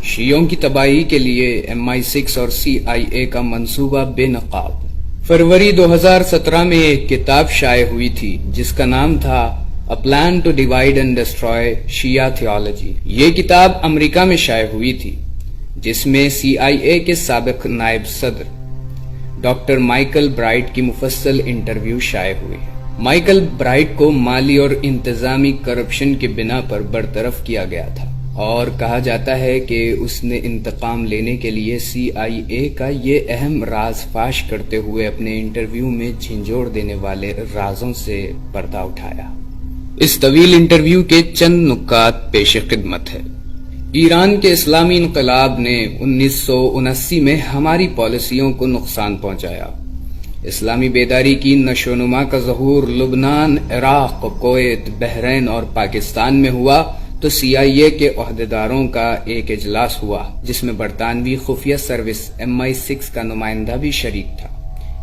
شیعوں کی تباہی کے لیے MI6 اور CIA کا منصوبہ بے نقاب۔ فروری 2017 میں ایک کتاب شائع ہوئی تھی جس کا نام تھا A Plan to Divide and Destroy Shia Theology۔ یہ کتاب امریکہ میں شائع ہوئی تھی جس میں CIA کے سابق نائب صدر ڈاکٹر مائیکل برائٹ کی مفصل انٹرویو شائع ہوئی ہے۔ مائیکل برائٹ کو مالی اور انتظامی کرپشن کی بنا پر برطرف کیا گیا تھا اور کہا جاتا ہے کہ اس نے انتقام لینے کے لیے CIA کا یہ اہم راز فاش کرتے ہوئے اپنے انٹرویو میں جھنجھوڑ دینے والے رازوں سے پردہ اٹھایا۔ اس طویل انٹرویو کے چند نکات پیش خدمت ہے۔ ایران کے اسلامی انقلاب نے 1979 میں ہماری پالیسیوں کو نقصان پہنچایا۔ اسلامی بیداری کی نشو و نما کا ظہور لبنان، عراق، کویت، بحرین اور پاکستان میں ہوا تو CIA کے عہدیداروں کا ایک اجلاس ہوا جس میں برطانوی خفیہ سروس MI6 کا نمائندہ بھی شریک تھا۔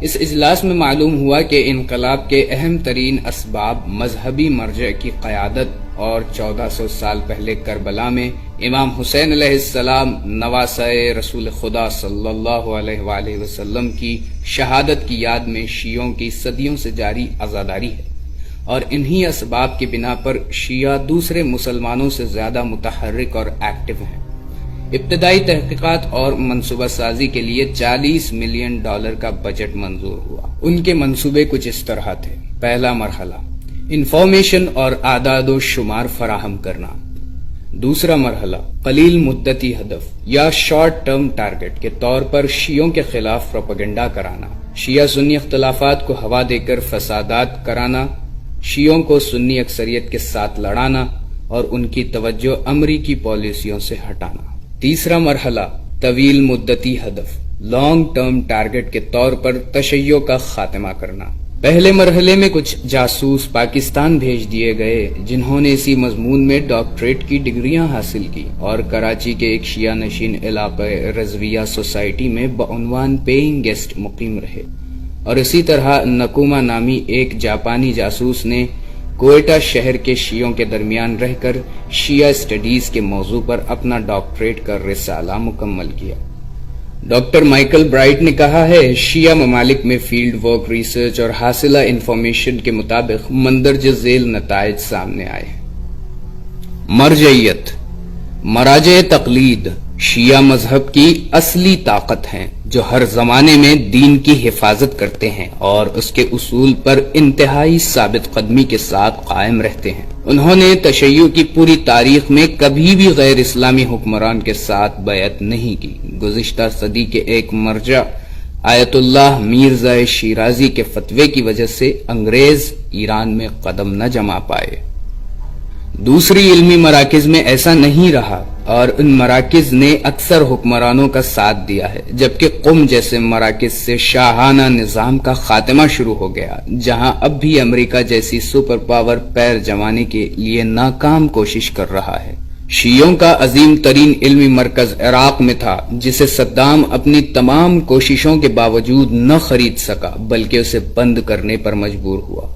اس اجلاس میں معلوم ہوا کہ انقلاب کے اہم ترین اسباب مذہبی مرجع کی قیادت اور 1400 سال پہلے کربلا میں امام حسین علیہ السلام نواسۂ رسول خدا صلی اللہ علیہ وآلہ وسلم کی شہادت کی یاد میں شیعوں کی صدیوں سے جاری عزاداری ہے، اور انہی اسباب کی بنا پر شیعہ دوسرے مسلمانوں سے زیادہ متحرک اور ایکٹیو ہیں۔ ابتدائی تحقیقات اور منصوبہ سازی کے لیے $40 ملین کا بجٹ منظور ہوا۔ ان کے منصوبے کچھ اس طرح تھے۔ پہلا مرحلہ انفارمیشن اور اعداد و شمار فراہم کرنا۔ دوسرا مرحلہ قلیل مدتی ہدف یا شارٹ ٹرم ٹارگٹ کے طور پر شیعوں کے خلاف پروپیگنڈا کرانا، شیعہ سنی اختلافات کو ہوا دے کر فسادات کرانا، شیعوں کو سنی اکثریت کے ساتھ لڑانا اور ان کی توجہ امریکی پالیسیوں سے ہٹانا۔ تیسرا مرحلہ طویل مدتی ہدف لانگ ٹرم ٹارگٹ کے طور پر تشیع کا خاتمہ کرنا۔ پہلے مرحلے میں کچھ جاسوس پاکستان بھیج دیے گئے جنہوں نے اسی مضمون میں ڈاکٹریٹ کی ڈگریاں حاصل کی اور کراچی کے ایک شیعہ نشین علاقے رضویہ سوسائٹی میں بعنوان پیئنگ گیسٹ مقیم رہے، اور اسی طرح نکوما نامی ایک جاپانی جاسوس نے کوئٹہ شہر کے شیعوں کے درمیان رہ کر شیعہ اسٹڈیز کے موضوع پر اپنا ڈاکٹریٹ کا رسالہ مکمل کیا۔ ڈاکٹر مائیکل برائٹ نے کہا ہے، شیعہ ممالک میں فیلڈ ورک ریسرچ اور حاصلہ انفارمیشن کے مطابق مندرجہ ذیل نتائج سامنے آئے۔ مرجعیت، مراجع تقلید شیعہ مذہب کی اصلی طاقت ہیں جو ہر زمانے میں دین کی حفاظت کرتے ہیں اور اس کے اصول پر انتہائی ثابت قدمی کے ساتھ قائم رہتے ہیں۔ انہوں نے تشیع کی پوری تاریخ میں کبھی بھی غیر اسلامی حکمران کے ساتھ بیعت نہیں کی۔ گزشتہ صدی کے ایک مرجع آیت اللہ میرزا شیرازی کے فتوے کی وجہ سے انگریز ایران میں قدم نہ جما پائے۔ دوسری علمی مراکز میں ایسا نہیں رہا اور ان مراکز نے اکثر حکمرانوں کا ساتھ دیا ہے، جبکہ قم جیسے مراکز سے شاہانہ نظام کا خاتمہ شروع ہو گیا، جہاں اب بھی امریکہ جیسی سپر پاور پیر جمانے کے لیے ناکام کوشش کر رہا ہے۔ شیعوں کا عظیم ترین علمی مرکز عراق میں تھا جسے صدام اپنی تمام کوششوں کے باوجود نہ خرید سکا بلکہ اسے بند کرنے پر مجبور ہوا۔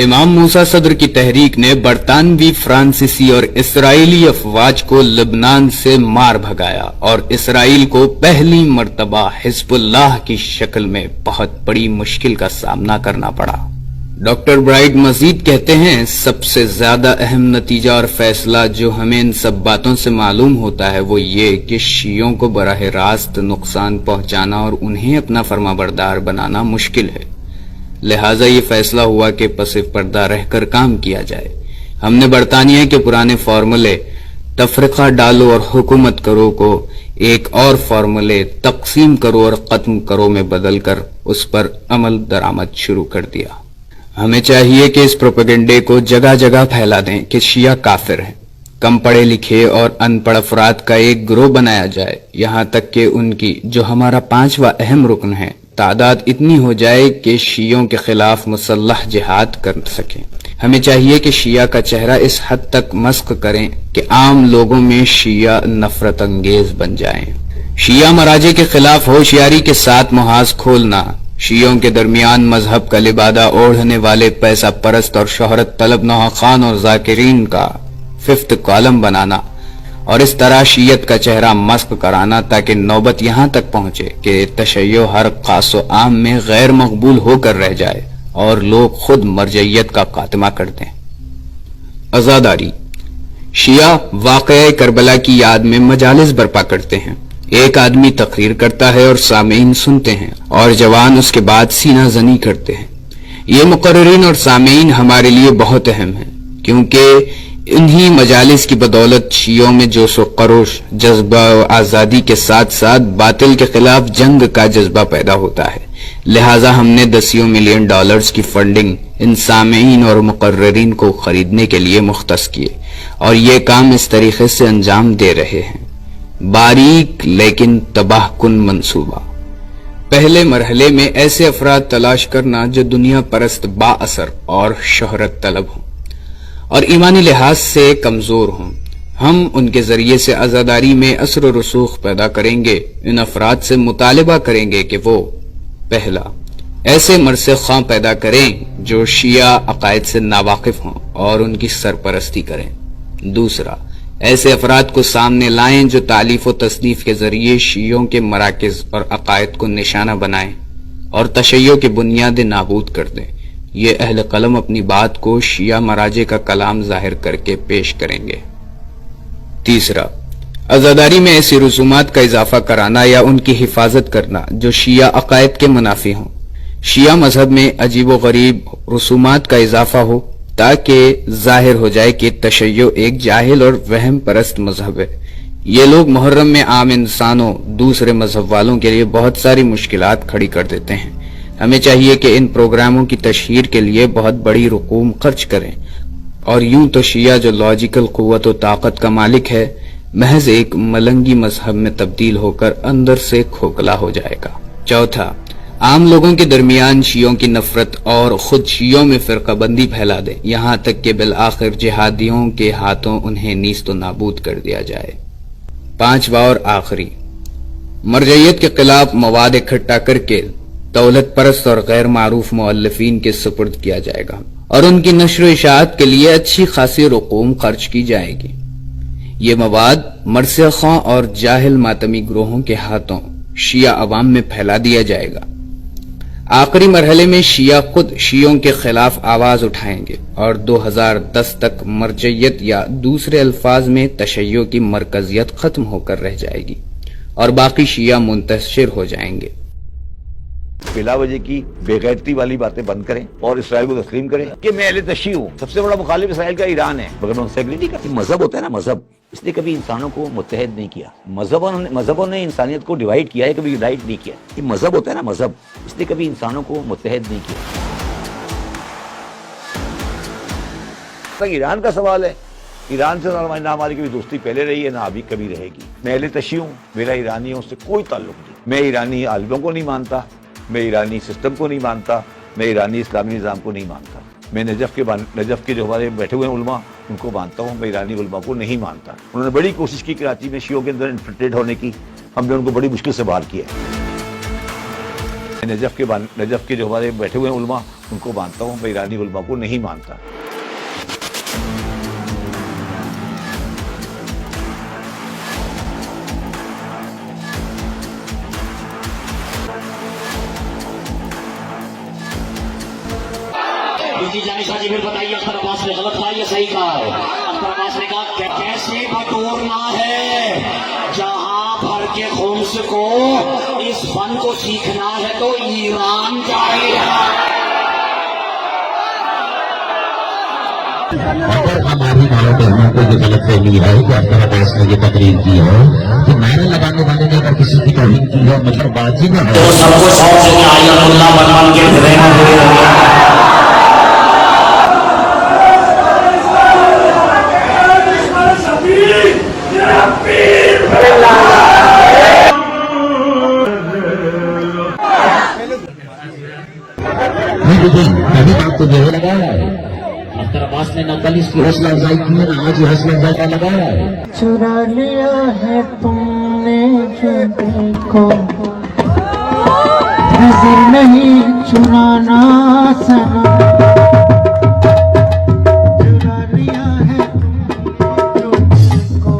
امام موسیٰ صدر کی تحریک نے برطانوی، فرانسیسی اور اسرائیلی افواج کو لبنان سے مار بھگایا اور اسرائیل کو پہلی مرتبہ حزب اللہ کی شکل میں بہت بڑی مشکل کا سامنا کرنا پڑا۔ ڈاکٹر برائٹ مزید کہتے ہیں، سب سے زیادہ اہم نتیجہ اور فیصلہ جو ہمیں ان سب باتوں سے معلوم ہوتا ہے وہ یہ کہ شیعوں کو براہ راست نقصان پہنچانا اور انہیں اپنا فرمانبردار بنانا مشکل ہے، لہٰذا یہ فیصلہ ہوا کہ پس پردہ رہ کر کام کیا جائے۔ ہم نے برطانیہ کے پرانے فارمولے تفرقہ ڈالو اور حکومت کرو کو ایک اور فارمولے تقسیم کرو اور ختم کرو میں بدل کر اس پر عمل درآمد شروع کر دیا۔ ہمیں چاہیے کہ اس پروپیگنڈے کو جگہ جگہ پھیلا دیں کہ شیعہ کافر ہیں، کم پڑھے لکھے اور ان پڑھ افراد کا ایک گروہ بنایا جائے، یہاں تک کہ ان کی جو ہمارا 5واں اہم رکن ہے تعداد اتنی ہو جائے کہ شیعوں کے خلاف مسلح جہاد کر سکیں۔ ہمیں چاہیے کہ شیعہ کا چہرہ اس حد تک مسخ کریں کہ عام لوگوں میں شیعہ نفرت انگیز بن جائیں۔ شیعہ مراجع کے خلاف ہوشیاری کے ساتھ محاذ کھولنا، شیعوں کے درمیان مذہب کا لبادہ اوڑھنے والے پیسہ پرست اور شہرت طلب نوحہ خان اور ذاکرین کا 5th کالم بنانا اور اس طرح شیعت کا چہرہ مسخ کرانا تاکہ نوبت یہاں تک پہنچے کہ تشیع ہر خاص و عام میں غیر مقبول ہو کر رہ جائے اور لوگ خود مرجعیت کا خاتمہ کر دیں۔ عزاداری شیعہ واقعہ کربلا کی یاد میں مجالس برپا کرتے ہیں۔ ایک آدمی تقریر کرتا ہے اور سامعین سنتے ہیں اور جوان اس کے بعد سینہ زنی کرتے ہیں۔ یہ مقررین اور سامعین ہمارے لیے بہت اہم ہیں، کیونکہ انہی مجالس کی بدولت شیعوں میں جوش و خروش، جذبہ و آزادی کے ساتھ ساتھ باطل کے خلاف جنگ کا جذبہ پیدا ہوتا ہے۔ لہٰذا ہم نے $10 ملین کی فنڈنگ ان سامعین اور مقررین کو خریدنے کے لیے مختص کیے اور یہ کام اس طریقے سے انجام دے رہے ہیں۔ باریک لیکن تباہ کن منصوبہ۔ پہلے مرحلے میں ایسے افراد تلاش کرنا جو دنیا پرست، با اثر اور شہرت طلب ہوں اور ایمانی لحاظ سے کمزور ہوں۔ ہم ان کے ذریعے سے عزاداری میں اثر و رسوخ پیدا کریں گے۔ ان افراد سے مطالبہ کریں گے کہ وہ پہلا ایسے مرثیہ خواں پیدا کریں جو شیعہ عقائد سے ناواقف ہوں اور ان کی سرپرستی کریں۔ دوسرا، ایسے افراد کو سامنے لائیں جو تالیف و تصنیف کے ذریعے شیعوں کے مراکز اور عقائد کو نشانہ بنائیں اور تشیع کی بنیادیں نابود کر دیں۔ یہ اہل قلم اپنی بات کو شیعہ مراجع کا کلام ظاہر کر کے پیش کریں گے۔ تیسرا، عزاداری میں ایسی رسومات کا اضافہ کرانا یا ان کی حفاظت کرنا جو شیعہ عقائد کے منافی ہوں۔ شیعہ مذہب میں عجیب و غریب رسومات کا اضافہ ہو تاکہ ظاہر ہو جائے کہ تشیع ایک جاہل اور وہم پرست مذہب ہے۔ یہ لوگ محرم میں عام انسانوں، دوسرے مذہب والوں کے لیے بہت ساری مشکلات کھڑی کر دیتے ہیں۔ ہمیں چاہیے کہ ان پروگراموں کی تشہیر کے لیے بہت بڑی رقوم خرچ کریں، اور یوں تو شیعہ جو لاجیکل قوت و طاقت کا مالک ہے محض ایک ملنگی مذہب میں تبدیل ہو کر اندر سے کھوکھلا ہو جائے گا۔ چوتھا، عام لوگوں کے درمیان شیعوں کی نفرت اور خود شیعوں میں فرقہ بندی پھیلا دیں، یہاں تک کہ بالآخر جہادیوں کے ہاتھوں انہیں نیست و نابود کر دیا جائے۔ پانچواں اور آخری، مرجعیت کے خلاف مواد اکٹھا کر کے دولت پرست اور غیر معروف مؤلفین کے سپرد کیا جائے گا اور ان کی نشر و اشاعت کے لیے اچھی خاصی رقوم خرچ کی جائے گی۔ یہ مواد مرثیہ خواں اور جاہل ماتمی گروہوں کے ہاتھوں شیعہ عوام میں پھیلا دیا جائے گا۔ آخری مرحلے میں شیعہ خود شیعوں کے خلاف آواز اٹھائیں گے اور 2010 تک مرجعیت یا دوسرے الفاظ میں تشیع کی مرکزیت ختم ہو کر رہ جائے گی اور باقی شیعہ منتشر ہو جائیں گے۔ بلا وجہ کی بے غیرتی والی باتیں بند کریں اور اسرائیل کو تسلیم کریں کہ میں اہل تشیع ہوں۔ سب سے بڑا مخالف اسرائیل کا ایران ہے، مگر میں ان سے ایگری نہیں کرتی۔ مذہب ہوتا ہے نا، مذہب اس نے کبھی انسانوں کو متحد نہیں کیا۔ مذہبوں نے انسانیت کو ڈیوائیڈ کیا ہے، کبھی یونائٹ نہیں کیا۔ یہ مذہب ہوتا ہے نا، مذہب اس نے کبھی انسانوں کو متحد نہیں کیا۔ ایران کا سوال ہے، ایران سے نہ ہماری کبھی دوستی پہلے رہی ہے، نہ ابھی کبھی رہے گی۔ میں اہل تشیع ہوں، میرا ایرانیوں سے کوئی تعلق نہیں۔ میں ایرانی عالموں کو نہیں مانتا، میں ایرانی سسٹم کو نہیں مانتا، میں ایرانی اسلامی نظام کو نہیں مانتا۔ میں نجف کے جو ہمارے بیٹھے ہوئے ہیں علماء، ان کو مانتا ہوں، میں ایرانی علماء کو نہیں مانتا۔ انہوں نے بڑی کوشش کی کراچی میں شیعوں کے اندر انفلٹریٹ ہونے کی، ہم نے ان کو بڑی مشکل سے باہر کیا ہے۔ نجف کے جو ہمارے بیٹھے ہوئے ہیں علماء، ان کو مانتا ہوں، میں ایرانی علماء کو نہیں مانتا۔ جی پھر بتائیے اختر عباس نے غلط کہا یا صحیح کہا ہے؟ اختر عباس نے کہا کہ کیسے بٹورنا ہے، جہاں بھر کے خمس کو اس فن کو سیکھنا ہے تو ایران جائے گا۔ اگر ہماری دعوت علماء کو یہ غلط فہمی ہے کہ اختر عباس نے یہ تقریر کی ہے کہ نعرہ لگانے والے نے اگر کسی کی توہین کی ہے مطلب واجب ہے تو سب کو شوق سے کہ آیت اللہ بن کے رہنا ہوئے۔ ابھی بات تو جو لگایا ہے اختر عباس نے نہ کل اس کی حوصلہ افزائی کی ہے، نہ آج یہ حوصلہ افزائی کا لگایا ہے۔ چرا لیا ہے تم نے جو دل کو، نظر نہیں چرانا سنا۔ چرا لیا ہے تم نے جو دل کو،